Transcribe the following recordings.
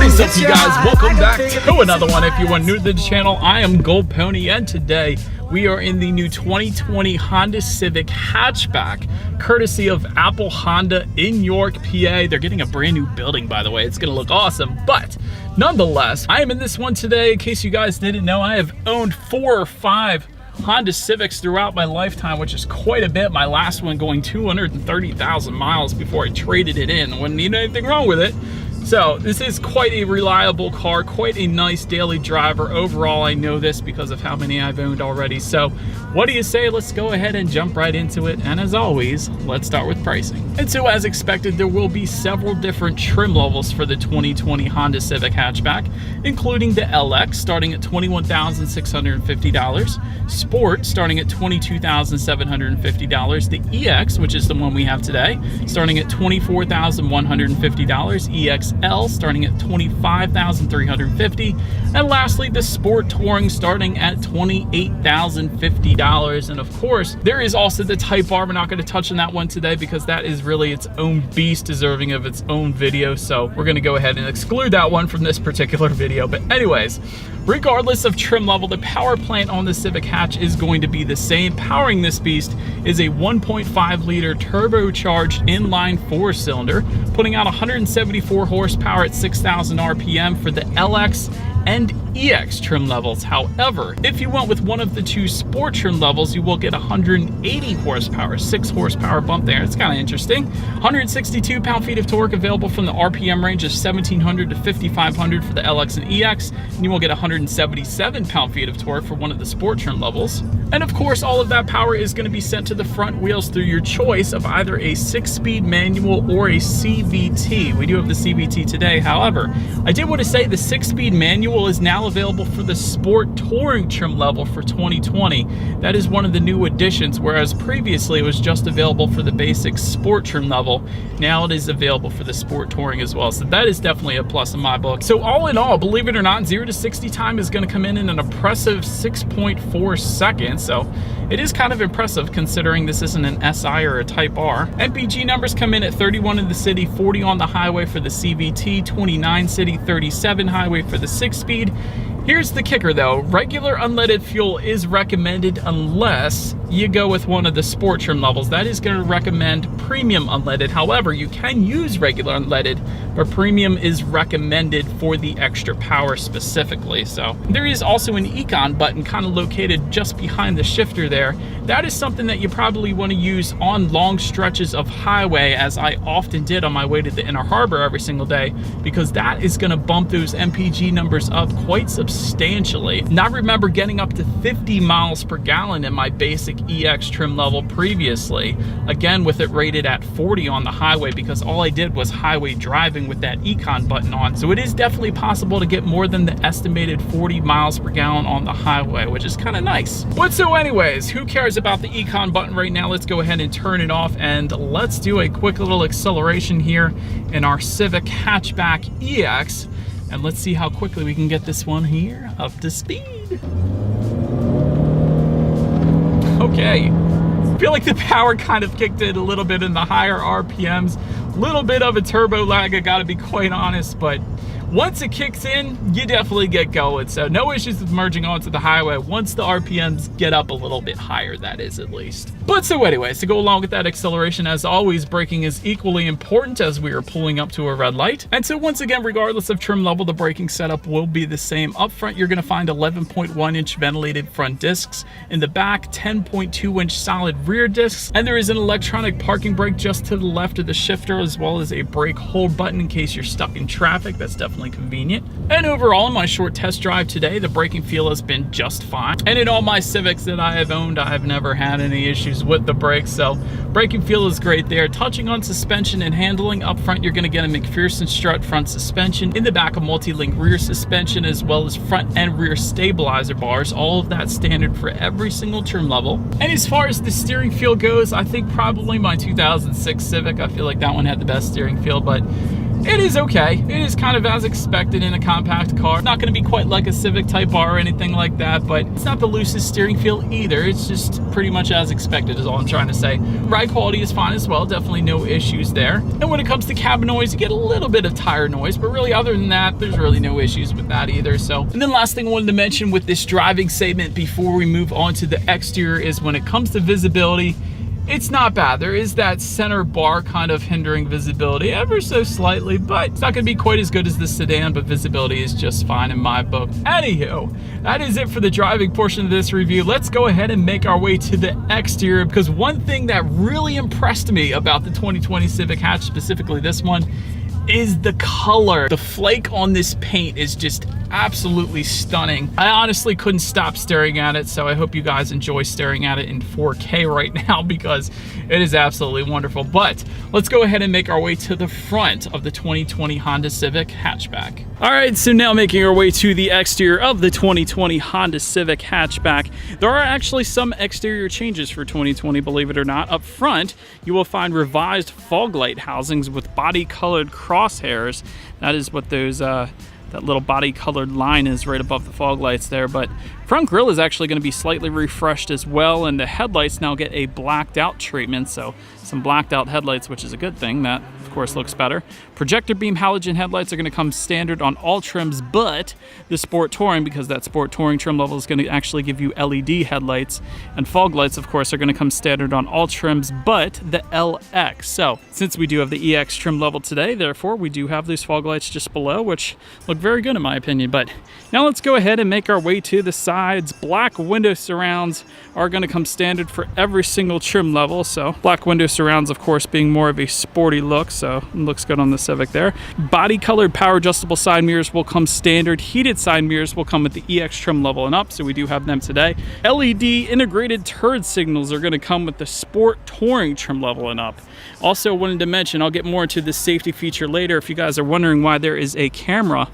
is up, you guys? Welcome back to another one. If you are new to the channel, I am Gold Pony, and today we are in the new 2020 Honda Civic Hatchback, courtesy of Apple Honda in York, PA. They're getting a brand new building, by the way. It's gonna look awesome, but nonetheless, I am in this one today. In case you guys didn't know, I have owned 4 or 5 Honda Civics throughout my lifetime, which is quite a bit. My last one going 230,000 miles before I traded it in. Wouldn't need anything wrong with it. So this is quite a reliable car, quite a nice daily driver. Overall, I know this because of how many I've owned already. So what do you say? Let's go ahead and jump right into it. And as always, let's start with pricing. And so as expected, there will be several different trim levels for the 2020 Honda Civic Hatchback, including the LX starting at $21,650, Sport starting at $22,750, the EX, which is the one we have today, starting at $24,150, EXL starting at $25,350, and lastly the Sport Touring starting at $28,050. And of course, there is also the Type R. We're not going to touch on that one today because that is really its own beast, deserving of its own video, so we're going to go ahead and exclude that one from this particular video. But anyways, regardless of trim level, the power plant on the Civic Hatch is going to be the same. Powering this beast is a 1.5 liter turbocharged inline 4-cylinder, putting out 174 horsepower at 6,000 RPM for the LX and EX trim levels. However, if you went with one of the 2 Sport trim levels, you will get 180 horsepower, 6 horsepower bump there. It's kind of interesting. 162 pound-feet of torque available from the RPM range of 1,700 to 5,500 for the LX and EX, and you will get 177 pound-feet of torque for one of the Sport trim levels. And of course, all of that power is going to be sent to the front wheels through your choice of either a 6-speed manual or a CVT. We do have the CVT today. However, I did want to say the 6-speed manual is now available for the Sport Touring trim level for 2020. That is one of the new additions, whereas previously it was just available for the basic Sport trim level. Now it is available for the Sport Touring as well, so that is definitely a plus in my book. So all in all, believe it or not, 0 to 60 time is going to come in an impressive 6.4 seconds, so it is kind of impressive considering this isn't an SI or a Type R. MPG numbers come in at 31 in the city, 40 on the highway for the CVT, 29 city, 37 highway for the 6-speed. Here's the kicker though, regular unleaded fuel is recommended unless you go with one of the Sport trim levels. That is going to recommend premium unleaded. However, you can use regular unleaded, but premium is recommended for the extra power specifically. So there is also an econ button kind of located just behind the shifter there. That is something that you probably want to use on long stretches of highway, as I often did on my way to the Inner Harbor every single day, because that is going to bump those MPG numbers up quite substantially. And I remember getting up to 50 miles per gallon in my basic EX trim level previously, again with it rated at 40 on the highway, because all I did was highway driving with that econ button on. So it is definitely possible to get more than the estimated 40 miles per gallon on the highway, which is kind of nice. But so anyways, who cares about the econ button right now? Let's go ahead and turn it off, and let's do a quick little acceleration here in our Civic Hatchback EX, and let's see how quickly we can get this one here up to speed. Okay, I feel like the power kind of kicked in a little bit in the higher RPMs, a little bit of a turbo lag, I gotta be quite honest, but once it kicks in, you definitely get going. So no issues with merging onto the highway once the RPMs get up a little bit higher, that is at least. But so anyways, to go along with that acceleration, as always, braking is equally important as we are pulling up to a red light. And so once again, regardless of trim level, the braking setup will be the same. Up front, you're gonna find 11.1-inch ventilated front discs. In the back, 10.2-inch solid rear discs. And there is an electronic parking brake just to the left of the shifter, as well as a brake hold button in case you're stuck in traffic. That's definitely convenient. And overall, in my short test drive today, the braking feel has been just fine. And in all my Civics that I have owned, I have never had any issues with the brakes, so braking feel is great there. Touching on suspension and handling, up front you're going to get a McPherson strut front suspension, in the back a multi-link rear suspension, as well as front and rear stabilizer bars, all of that standard for every single trim level. And as far as the steering feel goes, I think probably my 2006 Civic, I feel like that one had the best steering feel, but it is okay. It is kind of as expected in a compact car. It's not going to be quite like a Civic Type R or anything like that, but it's not the loosest steering feel either. It's just pretty much as expected is all I'm trying to say. Ride quality is fine as well. Definitely no issues there. And when it comes to cabin noise, you get a little bit of tire noise, but really other than that, there's really no issues with that either. So, and then last thing I wanted to mention with this driving segment before we move on to the exterior is when it comes to visibility, it's not bad. There is that center bar kind of hindering visibility ever so slightly, but it's not going to be quite as good as the sedan, but visibility is just fine in my book. Anywho, that is it for the driving portion of this review. Let's go ahead and make our way to the exterior, because one thing that really impressed me about the 2020 Civic Hatch, specifically this one, is the color. The flake on this paint is just absolutely stunning. I honestly couldn't stop staring at it, so I hope you guys enjoy staring at it in 4K right now, because it is absolutely wonderful. But let's go ahead and make our way to the front of the 2020 Honda Civic Hatchback. All right, so now making our way to the exterior of the 2020 Honda Civic Hatchback. There are actually some exterior changes for 2020, believe it or not. Up front, you will find revised fog light housings with body-colored crosshairs. That is what those that little body colored line is right above the fog lights there. But front grille is actually going to be slightly refreshed as well, and the headlights now get a blacked out treatment, so some blacked out headlights, which is a good thing. That of course looks better. Projector beam halogen headlights are going to come standard on all trims but the Sport Touring, because that Sport Touring trim level is going to actually give you LED headlights, and fog lights of course are going to come standard on all trims but the LX. So since we do have the EX trim level today, therefore we do have these fog lights just below, which look very good in my opinion. But now let's go ahead and make our way to the sides. Black window surrounds are going to come standard for every single trim level. So black window surrounds of course being more of a sporty look, so it looks good on the Civic there. Body colored power adjustable side mirrors will come standard. Heated side mirrors will come with the EX trim level and up, so we do have them today. LED integrated turn signals are going to come with the Sport Touring trim level and up. Also wanted to mention, I'll get more into this safety feature later, if you guys are wondering why there is a camera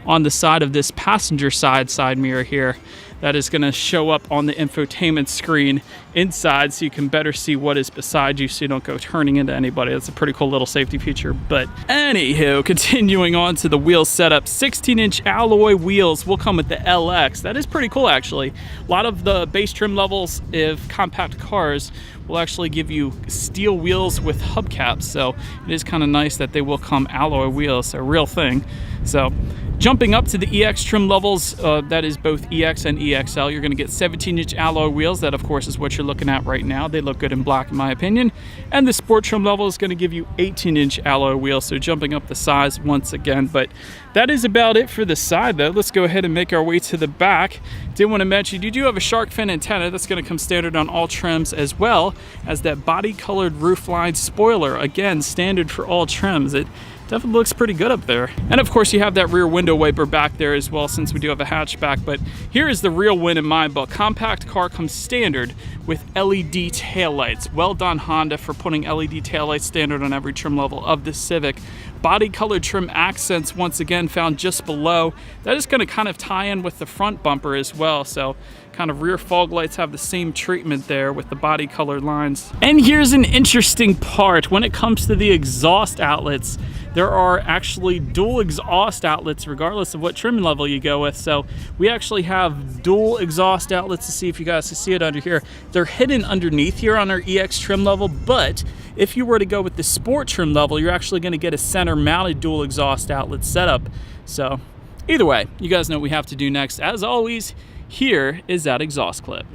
on the side of this passenger side mirror here. That is going to show up on the infotainment screen inside, so you can better see what is beside you, so you don't go turning into anybody. That's a pretty cool little safety feature. But anywho, continuing on to the wheel setup, 16-inch alloy wheels will come with the LX. That is pretty cool actually. A lot of the base trim levels of compact cars will actually give you steel wheels with hubcaps, so it is kind of nice that they will come alloy wheels, a real thing. So jumping up to the EX trim levels, that is both EX and EXL, you're going to get 17-inch alloy wheels. That of course is what you're looking at right now. They look good in black in my opinion. And the Sport trim level is going to give you 18-inch alloy wheels, so jumping up the size once again. But that is about it for the side though. Let's go ahead and make our way to the back. Did want to mention, you do have a shark fin antenna that's going to come standard on all trims, as well as that body colored roofline spoiler, again standard for all trims. It definitely looks pretty good up there. And of course you have that rear window wiper back there as well, since we do have a hatchback. But here is the real win in my book. Compact car comes standard with LED taillights. Well done Honda for putting LED taillights standard on every trim level of the Civic. Body colored trim accents once again found just below. That is going to kind of tie in with the front bumper as well, so kind of rear fog lights have the same treatment there with the body colored lines. And here's an interesting part. When it comes to the exhaust outlets, there are actually dual exhaust outlets regardless of what trim level you go with. So we actually have dual exhaust outlets. To see if you guys can see it under here. They're hidden underneath here on our EX trim level, but if you were to go with the Sport trim level, you're actually going to get a center mounted dual exhaust outlet setup. So either way, you guys know what we have to do next. As always, here is that exhaust clip.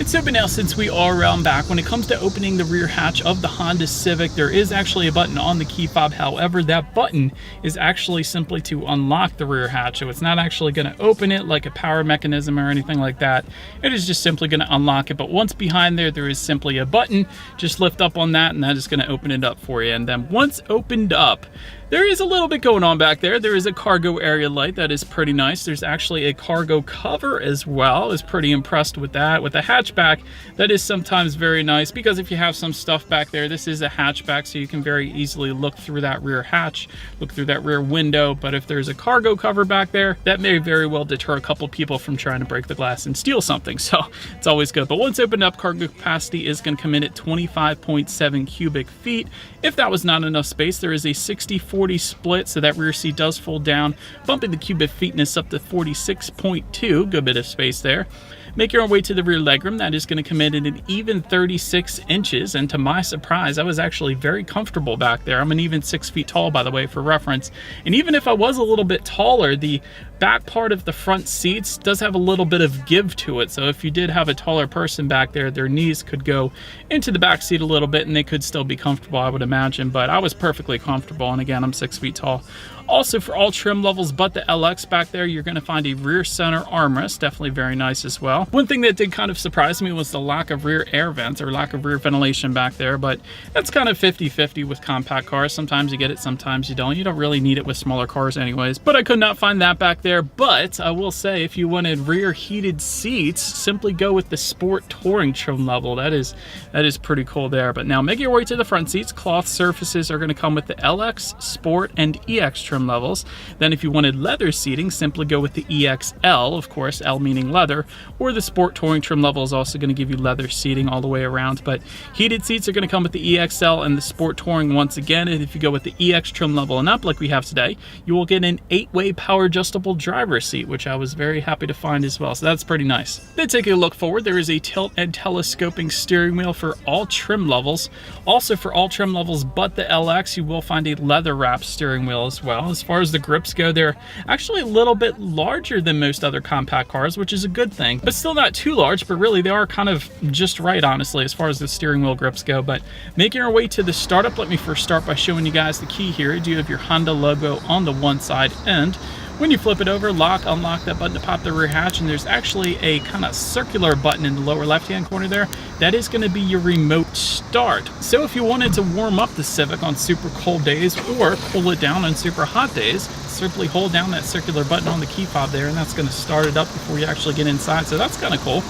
So now, since we are around back, when it comes to opening the rear hatch of the Honda Civic, there is actually a button on the key fob. However, that button is actually simply to unlock the rear hatch. So it's not actually going to open it like a power mechanism or anything like that. It is just simply going to unlock it. But once behind there, there is simply a button. Just lift up on that and that is going to open it up for you. And then once opened up, There is a little bit going on back there. There is a cargo area light that is pretty nice. There's actually a cargo cover as well. I was pretty impressed with that. With the hatchback, that is sometimes very nice because if you have some stuff back there, this is a hatchback, so you can very easily look through that rear hatch, look through that rear window. But if there's a cargo cover back there, that may very well deter a couple people from trying to break the glass and steal something. So it's always good. But once opened up, cargo capacity is going to come in at 25.7 cubic feet. If that was not enough space, there is a 60-40 split, so that rear seat does fold down, bumping the cubic feetness up to 46.2. Good bit of space there. Make your own way to the rear legroom. That is going to come in at an even 36 inches, and to my surprise, I was actually very comfortable back there. I'm an even 6 feet tall, by the way, for reference. And even if I was a little bit taller, the back part of the front seats does have a little bit of give to it. So if you did have a taller person back there, their knees could go into the back seat a little bit and they could still be comfortable, I would imagine. But I was perfectly comfortable, and again, I'm 6 feet tall. Also, for all trim levels but the LX back there, you're going to find a rear center armrest. Definitely very nice as well. One thing that did kind of surprise me was the lack of rear air vents or lack of rear ventilation back there, but that's kind of 50-50 with compact cars. Sometimes you get it, sometimes you don't. You don't really need it with smaller cars anyways, but I could not find that back there. But I will say, if you wanted rear heated seats, simply go with the Sport Touring trim level. That is pretty cool there. But now make your way to the front seats. Cloth surfaces are going to come with the LX, Sport, and EX trim levels. Then if you wanted leather seating, simply go with the EXL, of course, L meaning leather, or the Sport Touring trim level is also going to give you leather seating all the way around. But heated seats are going to come with the EXL and the Sport Touring once again. And if you go with the EX trim level and up like we have today, you will get an 8-way power adjustable driver seat, which I was very happy to find as well. So that's pretty nice. Then taking a look forward, there is a tilt and telescoping steering wheel for all trim levels. Also for all trim levels but the LX, you will find a leather wrap steering wheel as well. As far as the grips go, they're actually a little bit larger than most other compact cars, which is a good thing, but still not too large. But really, they are kind of just right, honestly, as far as the steering wheel grips go. But making our way to the startup, let me first start by showing you guys the key here. You do have your Honda logo on the one side, and when you flip it over, unlock that button to pop the rear hatch, and there's actually a kind of circular button in the lower left-hand corner there. That is going to be your remote start. So if you wanted to warm up the Civic on super cold days or cool it down on super hot days, simply hold down that circular button on the key fob there, and that's going to start it up before you actually get inside. So that's kind of cool.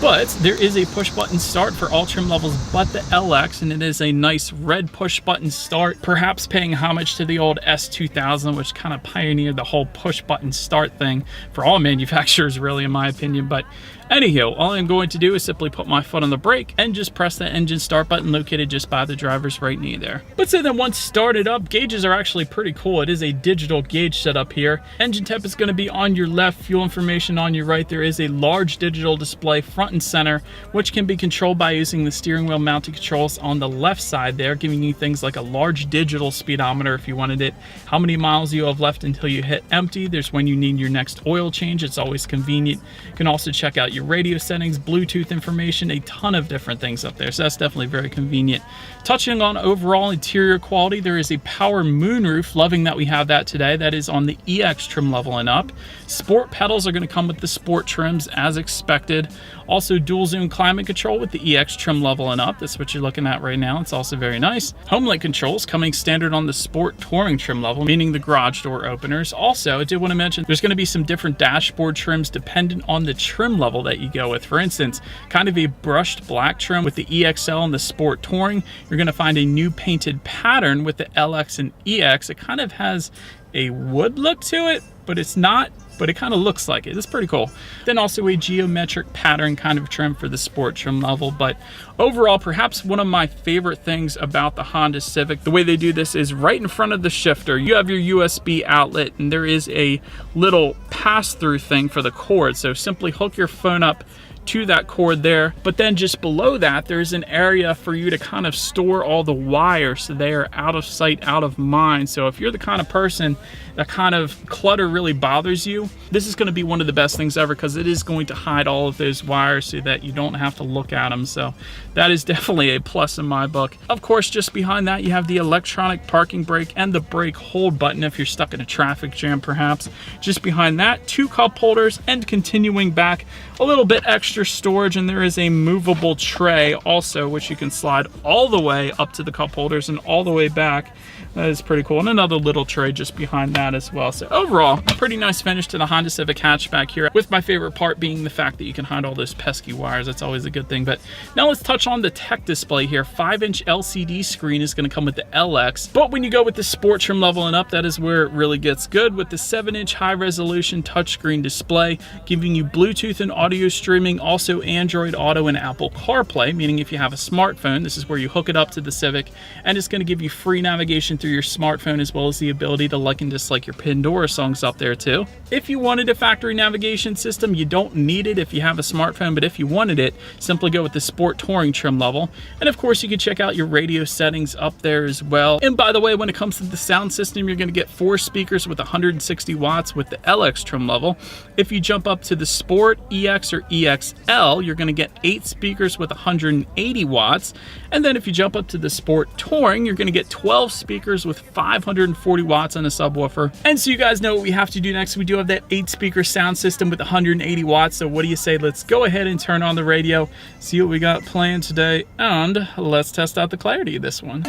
But there is a push button start for all trim levels but the LX, and it is a nice red push button start, perhaps paying homage to the old S2000, which kind of pioneered the whole push button start thing for all manufacturers, really, in my opinion. But anywho, all I'm going to do is simply put my foot on the brake and just press the engine start button located just by the driver's right knee there. But so then once started up, gauges are actually pretty cool. It is a digital gauge setup here. Engine temp is going to be on your left, fuel information on your right. There is a large digital display front and center, which can be controlled by using the steering wheel mounted controls on the left side there, giving you things like a large digital speedometer if you wanted it, how many miles you have left until you hit empty. There's when you need your next oil change. It's always convenient. You can also check out your radio settings, Bluetooth information, a ton of different things up there. So that's definitely very convenient. Touching on overall interior quality, there is a power moonroof. Loving that we have that today. That is on the EX trim level and up. Sport pedals are going to come with the Sport trims as expected. Also dual zone climate control with the EX trim level and up. That's what you're looking at right now. It's also very nice. HomeLink controls coming standard on the Sport Touring trim level, meaning the garage door openers. Also, I did want to mention there's going to be some different dashboard trims dependent on the trim level that you go with. For instance, kind of a brushed black trim with the EXL and the Sport Touring. You're going to find a new painted pattern with the LX and EX. It kind of has a wood look to it, but it's not, but it kind of looks like it. It's pretty cool. Then also a geometric pattern kind of trim for the Sport trim level. But overall, perhaps one of my favorite things about the Honda Civic, the way they do this is right in front of the shifter, you have your USB outlet, and there is a little pass-through thing for the cord. So simply hook your phone up to that cord there, but then just below that there's an area for you to kind of store all the wires so they are out of sight, out of mind. So if you're the kind of person that kind of clutter really bothers you, this is going to be one of the best things ever, because it is going to hide all of those wires so that you don't have to look at them. So that is definitely a plus in my book. Of course, just behind that you have the electronic parking brake and the brake hold button if you're stuck in a traffic jam perhaps. Just behind that, 2 cup holders, and continuing back a little bit extra storage, and there is a movable tray also, which you can slide all the way up to the cup holders and all the way back. That is pretty cool. And another little tray just behind that as well. So overall, a pretty nice finish to the Honda Civic Hatchback here, with my favorite part being the fact that you can hide all those pesky wires. That's always a good thing. But now let's touch on the tech display here. 5-inch LCD screen is going to come with the LX, but when you go with the sport trim level and up, that is where it really gets good, with the 7-inch high-resolution touchscreen display, giving you Bluetooth and audio streaming, also Android Auto and Apple CarPlay, meaning if you have a smartphone, this is where you hook it up to the Civic, and it's going to give you free navigation through your smartphone, as well as the ability to like and dislike your Pandora songs up there too. If you wanted a factory navigation system, you don't need it if you have a smartphone, but if you wanted it, simply go with the Sport Touring trim level. And of course, you can check out your radio settings up there as well. And by the way, when it comes to the sound system, you're going to get 4 speakers with 160 watts with the LX trim level. If you jump up to the Sport, EX, or EXL, you're going to get 8 speakers with 180 watts. And then if you jump up to the Sport Touring, you're going to get 12 speakers with 540 watts on a subwoofer. And so you guys know what we have to do next. We do have that 8-speaker sound system with 180 watts. So what do you say? Let's go ahead and turn on the radio, see what we got playing today, and let's test out the clarity of this one.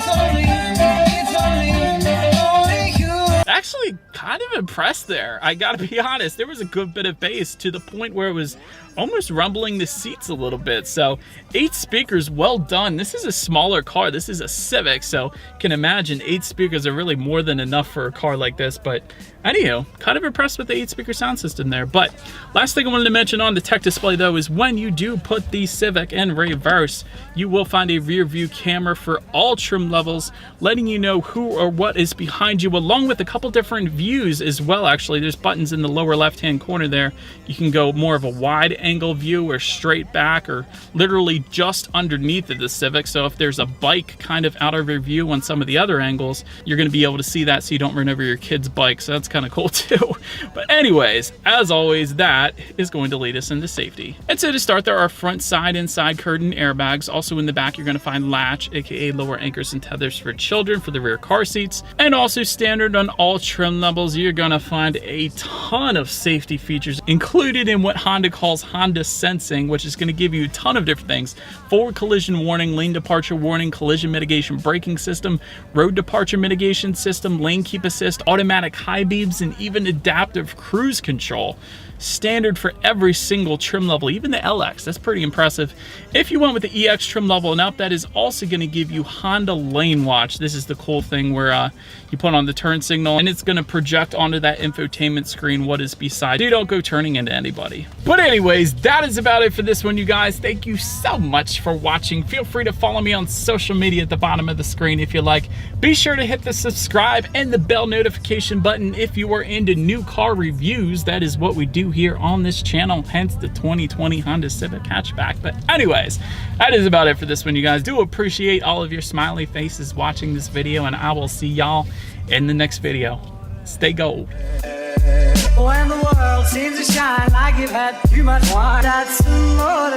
Actually kind of impressed there, I gotta be honest. There was a good bit of bass, to the point where it was almost rumbling the seats a little bit. So 8 speakers, well done. This is a smaller car, this is a Civic, so you can imagine 8 speakers are really more than enough for a car like this. But anywho, kind of impressed with the 8-speaker sound system there. But last thing I wanted to mention on the tech display though is when you do put the Civic in reverse, you will find a rear view camera for all trim levels, letting you know who or what is behind you, along with a couple different views as well. Actually, there's buttons in the lower left hand corner there. You can go more of a wide angle view, or straight back, or literally just underneath of the Civic. So if there's a bike kind of out of your view on some of the other angles, you're going to be able to see that so you don't run over your kid's bike. So that's kind of cool too. But anyways, as always, that is going to lead us into safety. And so to start, there are front, side, and side curtain airbags. Also in the back, you're going to find latch, aka lower anchors and tethers for children for the rear car seats. And also standard on all trim levels, you're going to find a ton of safety features included in what Honda calls Honda Sensing, which is going to give you a ton of different things: forward collision warning, lane departure warning, collision mitigation braking system, road departure mitigation system, lane keep assist, automatic high beams, and even adaptive cruise control. Standard for every single trim level, even the LX. That's pretty impressive. If you went with the EX trim level and up, that is also going to give you Honda Lane Watch. This is the cool thing where you put on the turn signal and it's going to project onto that infotainment screen what is beside you. Don't go turning into anybody. But anyways, that is about it for this one, you guys. Thank you so much for watching. Feel free to follow me on social media at the bottom of the screen if you like. Be sure to hit the subscribe and the bell notification button if you are into new car reviews. That is what we do here on this channel, hence the 2020 Honda Civic Hatchback. But anyways, that is about it for this one, you guys. Do appreciate all of your smiley faces watching this video, and I will see y'all in the next video. Stay gold. When the world seems to shine like you've had too much wine, that's more